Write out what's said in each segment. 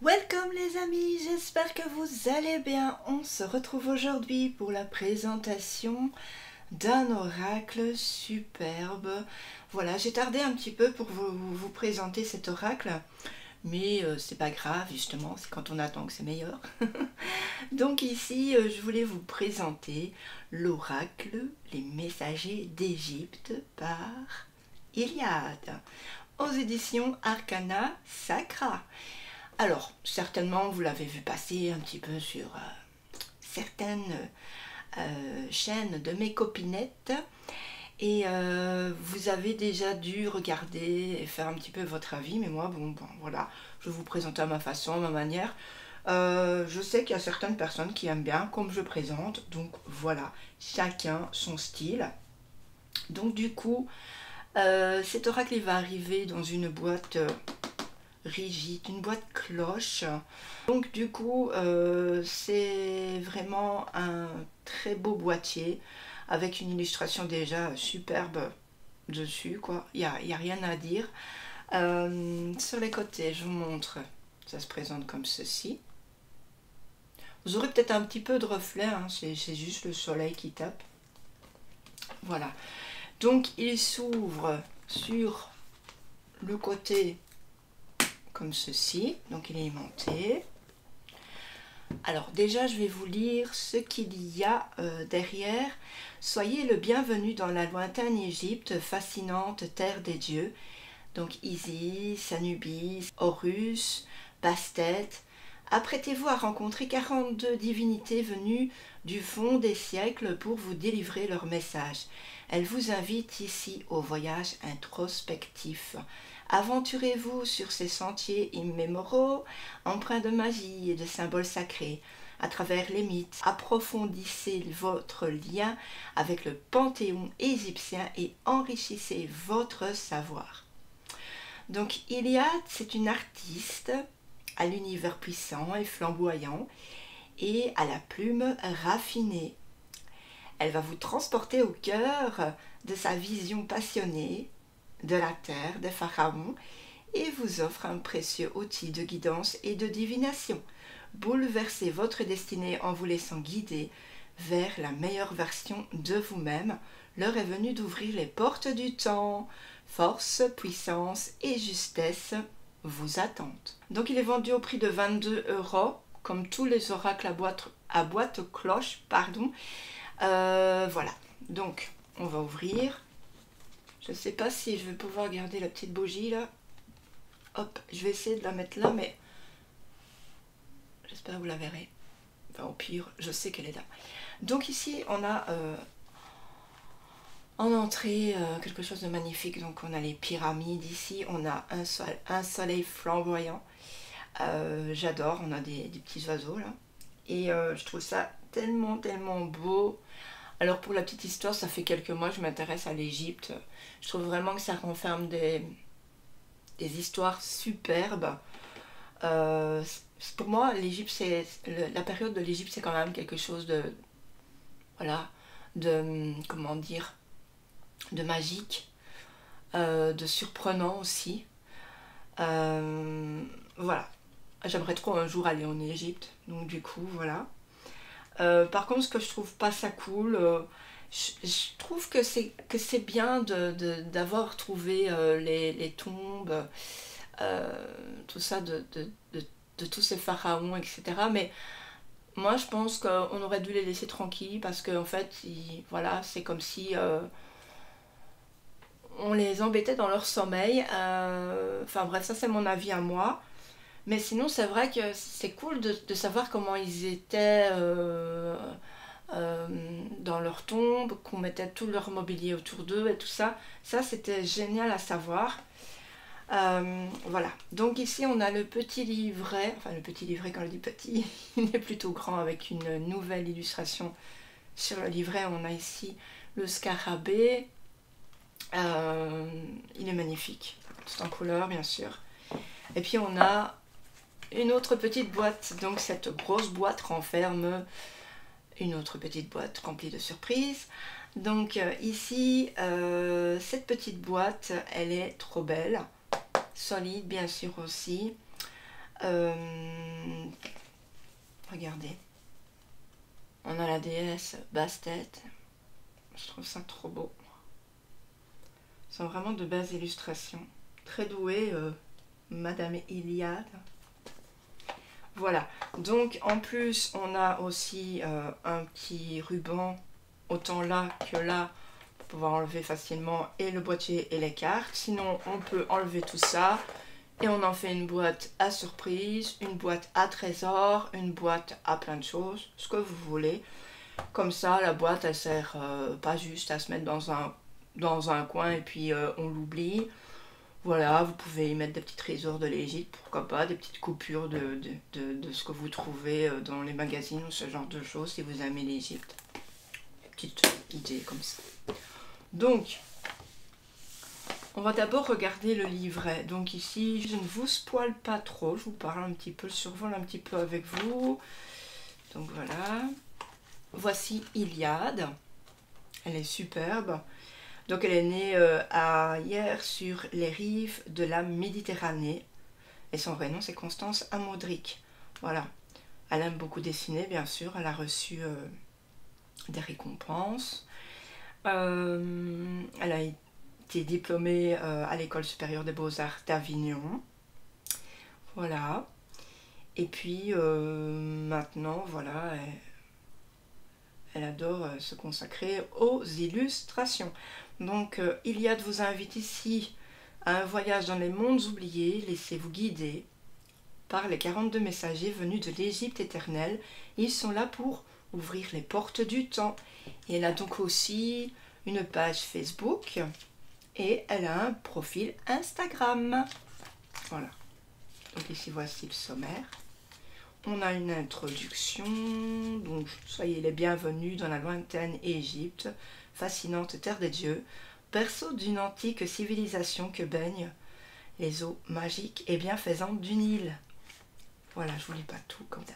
Welcome les amis, j'espère que vous allez bien. On se retrouve aujourd'hui pour la présentation d'un oracle superbe. Voilà, j'ai tardé un petit peu pour vous présenter cet oracle, mais c'est pas grave, justement, c'est quand on attend que c'est meilleur. Donc ici, je voulais vous présenter l'oracle Les Messagers d'Égypte par Iliade, aux éditions Arcana Sacra. Alors, certainement, vous l'avez vu passer un petit peu sur certaines chaînes de mes copinettes et vous avez déjà dû regarder et faire un petit peu votre avis, mais moi, bon, voilà, je vous présente à ma façon, à ma manière. Je sais qu'il y a certaines personnes qui aiment bien comme je présente, donc voilà, chacun son style. Donc du coup, cet oracle il va arriver dans une boîte rigide, une boîte cloche. Donc du coup c'est vraiment un très beau boîtier avec une illustration déjà superbe dessus, quoi. Il y a rien à dire. Sur les côtés, je vous montre, ça se présente comme ceci. Vous aurez peut-être un petit peu de reflet, hein, c'est juste le soleil qui tape. Voilà, donc il s'ouvre sur le côté comme ceci, donc il est aimanté. Alors déjà je vais vous lire ce qu'il y a derrière. Soyez le bienvenu dans la lointaine Égypte, fascinante terre des dieux. Donc Isis, Anubis, Horus, Bastet. Apprêtez-vous à rencontrer 42 divinités venues du fond des siècles pour vous délivrer leur message. Elles vous invitent ici au voyage introspectif. Aventurez-vous sur ces sentiers immémoriaux, empreints de magie et de symboles sacrés. À travers les mythes, approfondissez votre lien avec le panthéon égyptien et enrichissez votre savoir. Donc Iliade, c'est une artiste à l'univers puissant et flamboyant et à la plume raffinée. Elle va vous transporter au cœur de sa vision passionnée de la terre des pharaons et vous offre un précieux outil de guidance et de divination. Bouleversez votre destinée en vous laissant guider vers la meilleure version de vous-même. L'heure est venue d'ouvrir les portes du temps. Force, puissance et justesse vous attendent. Donc il est vendu au prix de 22 €, comme tous les oracles à boîte cloche, pardon. Voilà, donc on va ouvrir. Je ne sais pas si je vais pouvoir garder la petite bougie là. Hop, je vais essayer de la mettre là, mais j'espère que vous la verrez. Enfin, au pire, je sais qu'elle est là. Donc ici, on a en entrée quelque chose de magnifique. Donc on a les pyramides ici, on a un soleil flamboyant. J'adore, on a des petits oiseaux là. Et je trouve ça tellement beau. Alors pour la petite histoire, ça fait quelques mois que je m'intéresse à l'Égypte. Je trouve vraiment que ça renferme des histoires superbes. Pour moi, l'Égypte, la période de l'Égypte, c'est quand même quelque chose de, voilà, de, comment dire, de magique, de surprenant aussi. Voilà, j'aimerais trop un jour aller en Égypte, donc du coup, voilà. Par contre, ce que je trouve pas ça cool, je trouve que c'est bien d'avoir trouvé les tombes, tout ça de tous ces pharaons, etc. Mais moi, je pense qu'on aurait dû les laisser tranquilles parce qu'en fait, voilà, c'est comme si on les embêtait dans leur sommeil. Enfin bref, ça c'est mon avis à moi. Mais sinon, c'est vrai que c'est cool de savoir comment ils étaient dans leur tombe, qu'on mettait tout leur mobilier autour d'eux et tout ça. Ça, c'était génial à savoir. Voilà. Donc ici, on a le petit livret. Enfin, le petit livret, quand je dis petit, il est plutôt grand avec une nouvelle illustration sur le livret. On a ici le scarabée. Il est magnifique. Tout en couleur, bien sûr. Et puis, on a une autre petite boîte, donc cette grosse boîte renferme une autre petite boîte remplie de surprises. Donc ici, cette petite boîte, elle est trop belle, solide bien sûr aussi. Regardez. On a la déesse Bastet. Je trouve ça trop beau. Ce sont vraiment de belles illustrations. Très douée, Madame Iliade. Voilà. Donc, en plus, on a aussi un petit ruban, autant là que là, pour pouvoir enlever facilement et le boîtier et les cartes. Sinon, on peut enlever tout ça. Et on en fait une boîte à surprise, une boîte à trésor, une boîte à plein de choses, ce que vous voulez. Comme ça, la boîte, elle sert pas juste à se mettre dans un coin et puis on l'oublie. Voilà, vous pouvez y mettre des petits trésors de l'Égypte, pourquoi pas, des petites coupures de ce que vous trouvez dans les magazines ou ce genre de choses si vous aimez l'Égypte. Petite idée comme ça. Donc, on va d'abord regarder le livret. Donc ici, je ne vous spoile pas trop, je vous parle un petit peu, je survole un petit peu avec vous. Donc voilà. Voici Iliade. Elle est superbe. Donc elle est née hier sur les rives de la Méditerranée. Et son vrai nom c'est Constance Amodric. Voilà. Elle aime beaucoup dessiner, bien sûr. Elle a reçu des récompenses. Elle a été diplômée à l'École supérieure des beaux-arts d'Avignon. Voilà. Et puis maintenant, voilà, elle adore se consacrer aux illustrations. Donc Iliade vous invite ici à un voyage dans les mondes oubliés. Laissez-vous guider par les 42 messagers venus de l'Égypte éternelle. Ils sont là pour ouvrir les portes du temps. Et elle a donc aussi une page Facebook et elle a un profil Instagram. Voilà. Donc ici voici le sommaire. On a une introduction, donc soyez les bienvenus dans la lointaine Égypte, fascinante terre des dieux, berceau d'une antique civilisation que baignent les eaux magiques et bienfaisantes du Nil. Voilà, je vous lis pas tout comme d'hab.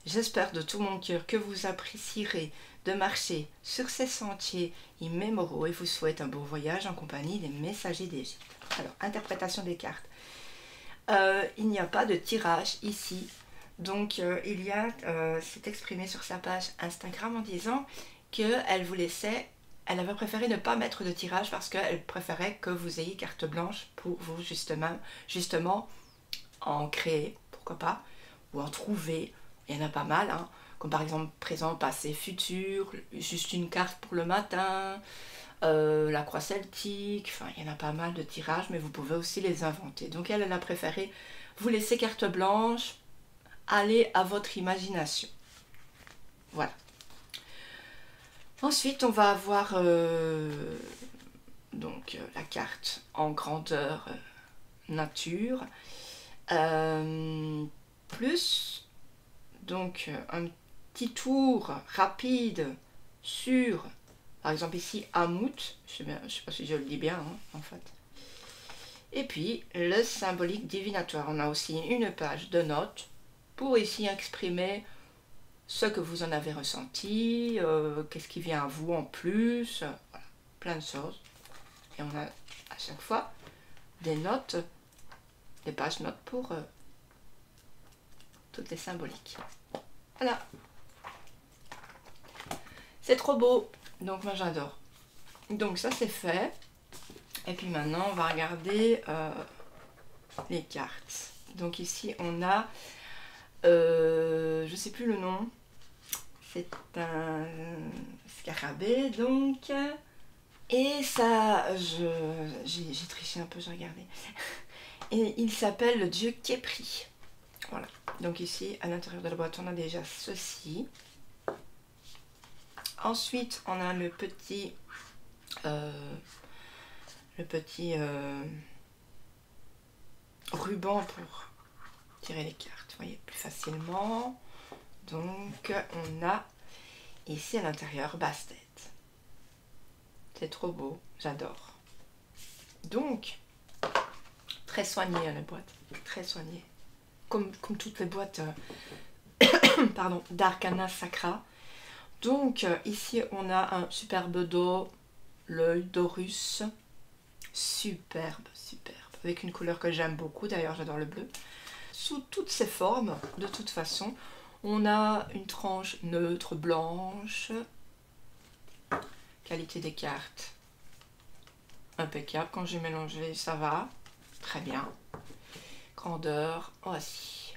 J'espère de tout mon cœur que vous apprécierez de marcher sur ces sentiers immémoriaux et vous souhaite un beau voyage en compagnie des messagers d'Égypte. Alors, interprétation des cartes. Il n'y a pas de tirage ici. Donc Iliade s'est exprimée sur sa page Instagram en disant qu'elle vous laissait, elle avait préféré ne pas mettre de tirage parce qu'elle préférait que vous ayez carte blanche pour vous justement en créer, pourquoi pas, ou en trouver. Il y en a pas mal, hein, comme par exemple présent, passé, futur, juste une carte pour le matin, la croix celtique, enfin il y en a pas mal de tirages, mais vous pouvez aussi les inventer. Donc elle a préféré vous laisser carte blanche. Allez à votre imagination. Voilà. Ensuite, on va avoir donc la carte en grandeur nature. Plus donc un petit tour rapide sur, par exemple ici, Amout. Je sais pas si je le dis bien, hein, en fait. Et puis, le symbolique divinatoire. On a aussi une page de notes pour ici exprimer ce que vous en avez ressenti, qu'est-ce qui vient à vous en plus, voilà, plein de choses. Et on a à chaque fois des notes, des pages notes pour toutes les symboliques. Voilà. C'est trop beau, donc moi j'adore. Donc ça c'est fait. Et puis maintenant on va regarder les cartes. Donc ici on a je sais plus le nom, c'est un scarabée donc, et ça, j'ai triché un peu, j'ai regardé, et il s'appelle le dieu Képri. Voilà, donc ici à l'intérieur de la boîte on a déjà ceci. Ensuite on a le petit ruban pour tirer les cartes, vous voyez, plus facilement. Donc on a ici à l'intérieur Bastet. C'est trop beau, j'adore. Donc très soignée la boîte, très soignée, comme toutes les boîtes pardon, d'Arcana Sacra. Donc ici on a un superbe dos, l'œil d'Horus, superbe, superbe, avec une couleur que j'aime beaucoup, d'ailleurs j'adore le bleu. sous toutes ses formes, de toute façon. On a une tranche neutre, blanche. Qualité des cartes. Impeccable. Quand j'ai mélangé, ça va. Très bien. Grandeur aussi.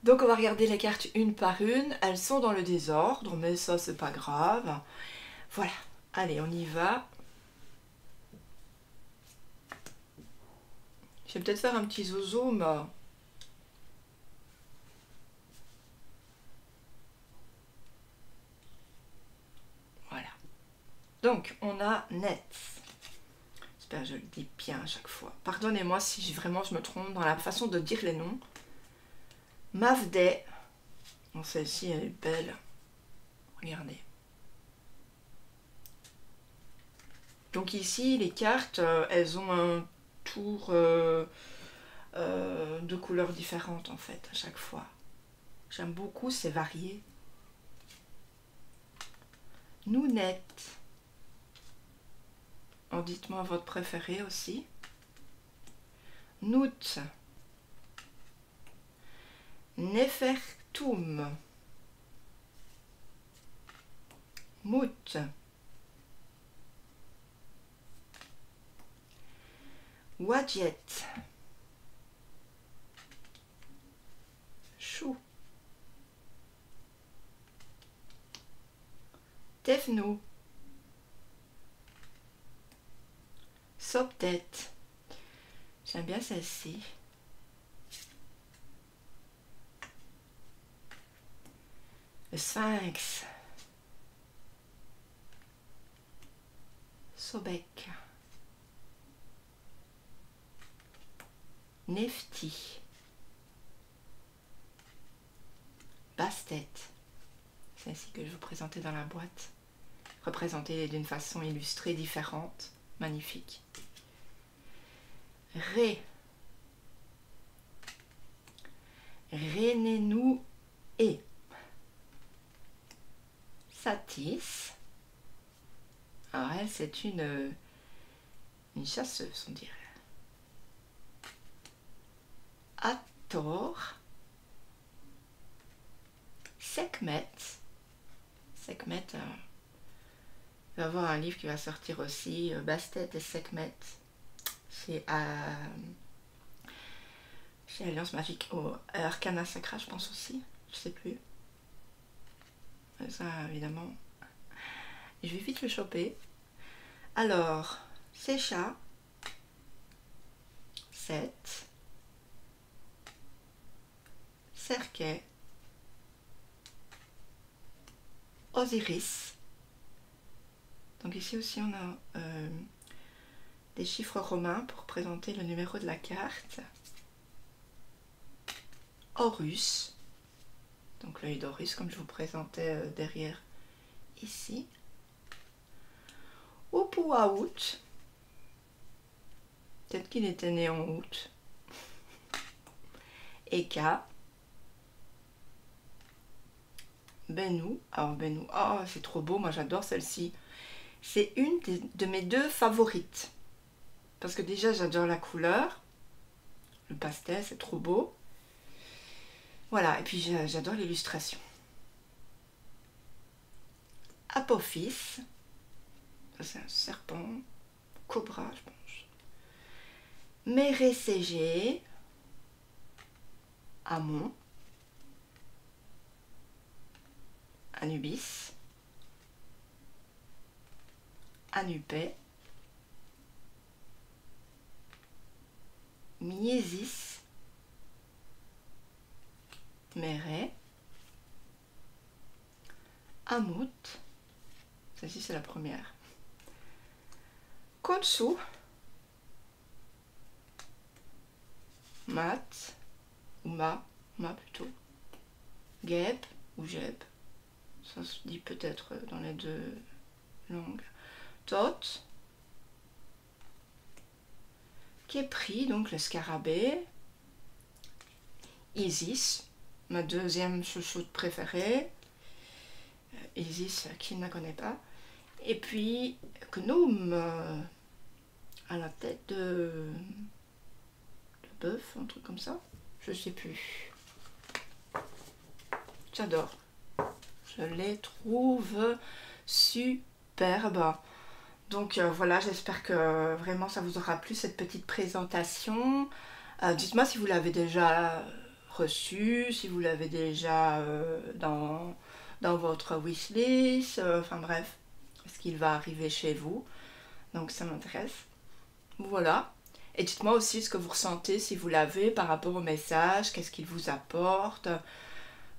Donc on va regarder les cartes une par une. Elles sont dans le désordre, mais ça c'est pas grave. Voilà. Allez, on y va. Je vais peut-être faire un petit zoom. Voilà. Donc, on a Net. J'espère que je le dis bien à chaque fois. Pardonnez-moi si vraiment je me trompe dans la façon de dire les noms. Mavde. Bon, celle-ci, elle est belle. Regardez. Donc ici, les cartes, elles ont un tour de couleurs différentes en fait à chaque fois. J'aime beaucoup, c'est varié. Nounette. Oh, dites-moi votre préféré aussi. Nout. Nefertum. Mout. Wadjet. Chou. Tefnou. Soptet. J'aime bien celle-ci. Le Sphinx. Sobek. Nefti. Bastet. Celle-ci que je vous présentais dans la boîte. Représentée d'une façon illustrée différente. Magnifique. Ré. Rénénou et. Satis. Alors elle, c'est une chasseuse, on dirait. Hathor. Sekhmet. Sekhmet, il va y avoir un livre qui va sortir aussi, Bastet et Sekhmet. C'est chez Alliance Magique, au Arcana Sacra, je pense aussi. Je sais plus. Ça, évidemment, je vais vite le choper. Alors, Secha. 7. Serquet. Osiris. Donc ici aussi on a des chiffres romains pour présenter le numéro de la carte. Horus. Donc l'œil d'Horus comme je vous présentais derrière ici. Upuaout. Peut-être qu'il était né en août. Eka. Benou. Alors Benou, oh c'est trop beau, moi j'adore celle-ci. C'est une de mes deux favorites. Parce que déjà j'adore la couleur. Le pastel, c'est trop beau. Voilà, et puis j'adore l'illustration. Apophis. Ça c'est un serpent. Cobra, je pense. Mérécégé. Amon. Anubis. Anupé. Miésis. Méré. Amout. Celle-ci c'est la première. Kotsu. Mat. Ou Ma plutôt. Geb ou Jeb. Ça se dit peut-être dans les deux langues. Tot. Képri, donc le scarabée. Isis, ma deuxième chouchoute préférée. Isis, qui ne la connaît pas. Et puis Gnome, à la tête de bœuf, un truc comme ça. Je sais plus. J'adore. Je les trouve superbes. Donc voilà, j'espère que vraiment ça vous aura plu cette petite présentation. Dites-moi si vous l'avez déjà reçu, si vous l'avez déjà dans votre wishlist, enfin bref, est-ce qu'il va arriver chez vous? Donc ça m'intéresse. Voilà. Et dites-moi aussi ce que vous ressentez si vous l'avez par rapport au message, qu'est-ce qu'il vous apporte,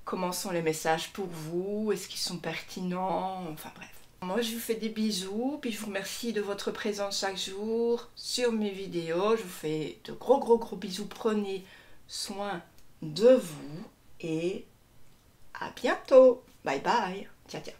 comment sont les messages pour vous, est-ce qu'ils sont pertinents, enfin bref. Moi je vous fais des bisous, puis je vous remercie de votre présence chaque jour sur mes vidéos. Je vous fais de gros bisous, prenez soin de vous et à bientôt. Bye bye. Ciao ciao.